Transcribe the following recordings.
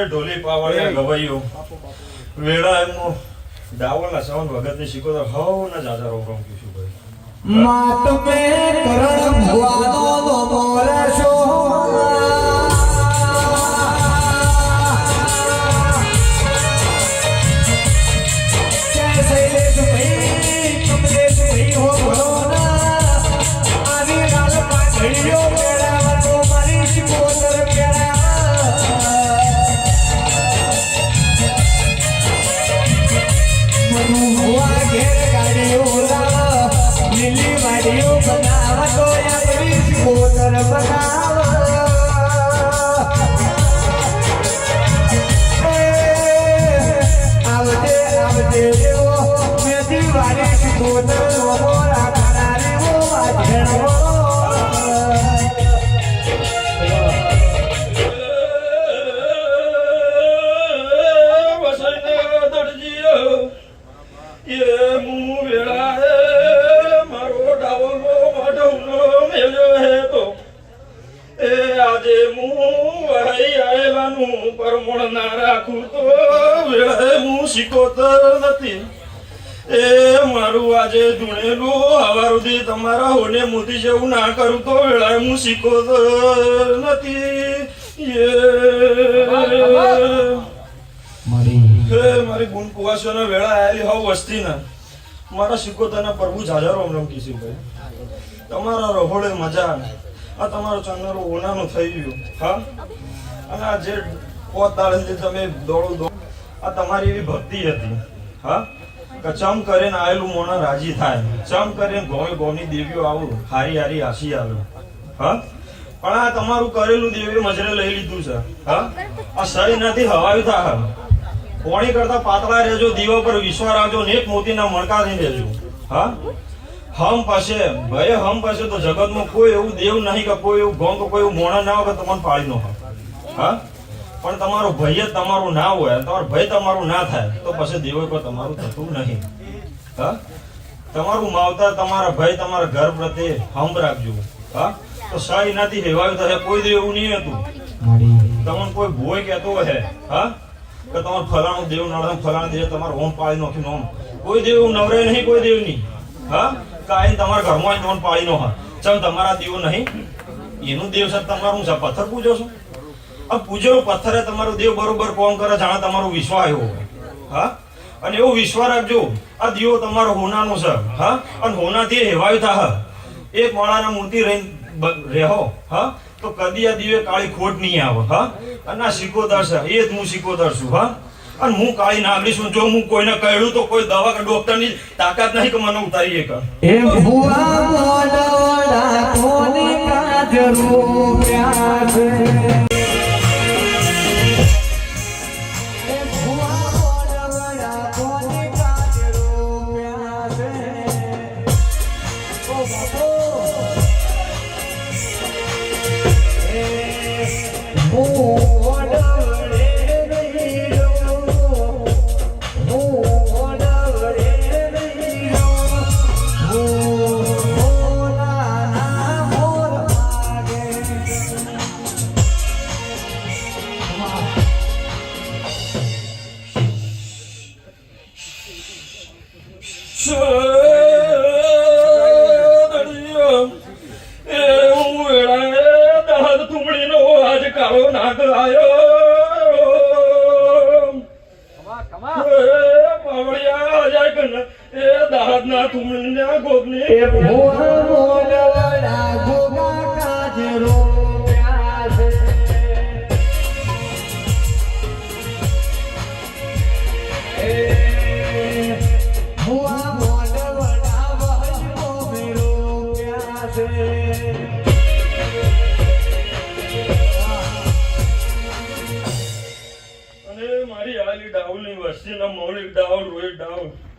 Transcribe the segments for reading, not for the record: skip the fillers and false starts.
ઢોલી પાવળિયા ગવાઈઓ વેળા દાવલના સવન ભગત ની શીખો તો હવ ના જાજા રોમ રોમ કીશું ભાઈ માત મે કરણ ભવાનો મોરશો હું પરમોણ ના રાખું તો વેળાએ હું શીખોતર નથી. એ મારું આજે ધૂણેલું હવાર સુધી તમારા હોને મોતી જેવું ના કરું તો વેળાએ હું શીખોતર નથી. મારી ગુણ કુવાસોના વેળા આવેલી હોવ વસ્તીના મારા શીખોતરના પ્રભુ જાજા રોમ રોમ કિશોરભાઈ. તમારા રહોળે મજા આ તમારો ચંદરો ઓનાનું થઈ ગયું. હા, અને આ જે પોતાળે તમે દોડો આ તમારી એવી ભક્તિ હતી. હા, કે ચમ કરીને આવેલું મોણા રાજી થાય, ચમ કરીને ગોમે ગોમની દેવીઓ આવું હારી હારી આશી આવે. હા, પણ આ તમારું કરેલું દેવી મજરે લઈ લીધું છે. હા, આ સહી નથી હવાયું થાય. કોણી કરતા પાતળા રહેજો, દીવા પર વિશ્વાસ રાખજો, નેક મોતીના મણકા થઈ રહેજો. હા, હમ પાસે ભય હમ પાસે તો જગતમાં કોઈ એવું દેવ નહીં કે કોઈ એવું ગોમ કોઈ એવું મોણા ના હોય કે તમને પાડી નો હોય. હા, પણ તમારો ભય જ તમારું ના હોય, તમારું ભય તમારું ના થાય તો પછી દેવો પર તમારું થતું નહીં. હા, તમારું માવતર તમારા ભય તમારા ઘર પ્રત્યે હમ રાખજો. હા, તો સહી નથી હેવાયું થાય. કોઈ દેવ એવું નહીં હતું તમને કોઈ ભોય કહેતો હોય. હા, કે તમારું ફલાણું દેવ નડમ ફલાણું દેવ તમારું ઓમ પાડી નાખ્યું ઓમ કોઈ દેવ નવરે નહીં કોઈ દેવ નહીં. હા, કાઈ તમારા ઘરમાં તમને પાડી નો હા ચમ તમારા દેવ નહીં એનું દેવ છે તમારું છે પથ્થર પૂજો છો. આ પૂજેલો પથ્થરે તમારો દેવ બરોબર કોમ કરે જાણે તમારો વિશ્વાસ આવ્યો હોય. હા, અને એવો વિશ્વાસ રાખજો આ દીવો તમારો હોનાનો છે. હા, અને હોનાથી હેવાયું થા એક માળાના મૂર્તિ રહેવો. હા, તો કદી આ દીવે કાળી ખોટ નહીં આવે. હા, અને આ સિકોદર છે એ જ હું સિકોદર છું. હા, અને હું કાળી નાગરી છું. જો હું કોઈને કહ્યું તો કોઈ દવા કે ડોક્ટર ની તાકાત નહીં કે મને ઉતારી શકે. એ ભુવા મોડવડા કોને કાજરો પ્યાર છે. એ ભુવા મોડવડા કોને કાજરો પ્યાર છે. ઓ બાપો એ મોડવડે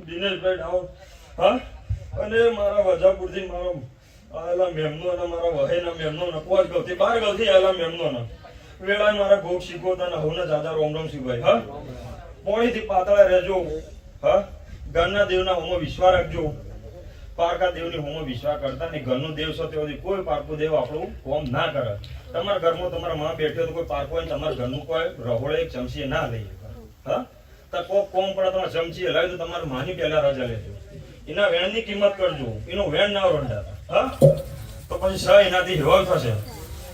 દિનેશભાઈ ડાઉન. હા, અને મારા વજાપુરથી મારો આવેલા મેમનો અને મારા વહેના મેમનો ને 5 ગામથી 12 ગામથી આવેલા મેમનો ને વેળા મારા ગોપ શીખોતા ને હોને જાજા રોમ રોમ શીખવાય. હા, પોણીથી પાતળા રહેજો. હા, ઘરના દેવના હોમો વિશ્વાસ રાખજો. પારકા દેવની હોમો વિશ્વાસ કરતા ને ઘરનું દેવ છે તેથી કોઈ પારકું દેવ આપણું કોમ ના કરે. તમારા ઘરમાં તમારા માં બેઠો તો કોઈ પારકો હોય તમારા ઘરનું કોઈ રહોળે એક ચમચી ના લઈએ. હા, તો કોમ પડે તમારે ચમચી હલાવી તો તમારે માની પહેલા રજા લેજો. એના વેણની કિંમત કરજો, એનો વેણ ના રંડાતા. હા, તો પછી સહ એનાથી હેવાય થશે.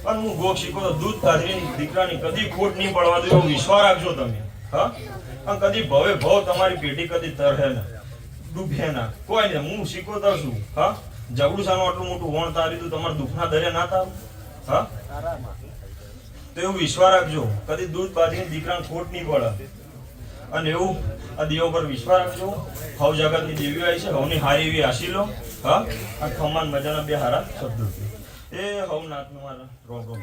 અને હું ગોખ શીખો તો દૂધ કાઢીને દીકરાની કદી ખોટ નહીં પડવા દો એવો વિશ્વાસ રાખજો તમે. હા, અને કદી ભવે ભવ તમારી પેઢી કદી તરહે ના ડૂબે ના કોઈ નહીં. હું શીખોતર છું. હા, જગડું સાનું આટલું મોટું વણ તારી તું તમારા દુઃખના દરે ના થાવ. હા, તો એવું વિશ્વાસ રાખજો કદી દૂધ બાજીને દીકરાને ખોટ નહીં પડે. અને એવું આ દેવો પર વિશ્વાસ રાખજો. હવ જગતની દેવી આવી છે, હવની હારી એવી આશી લો. હા, આ ખમાન મજાના બે હારા શબ્દો એ હવ નાથનું મારા રોમ રોમ.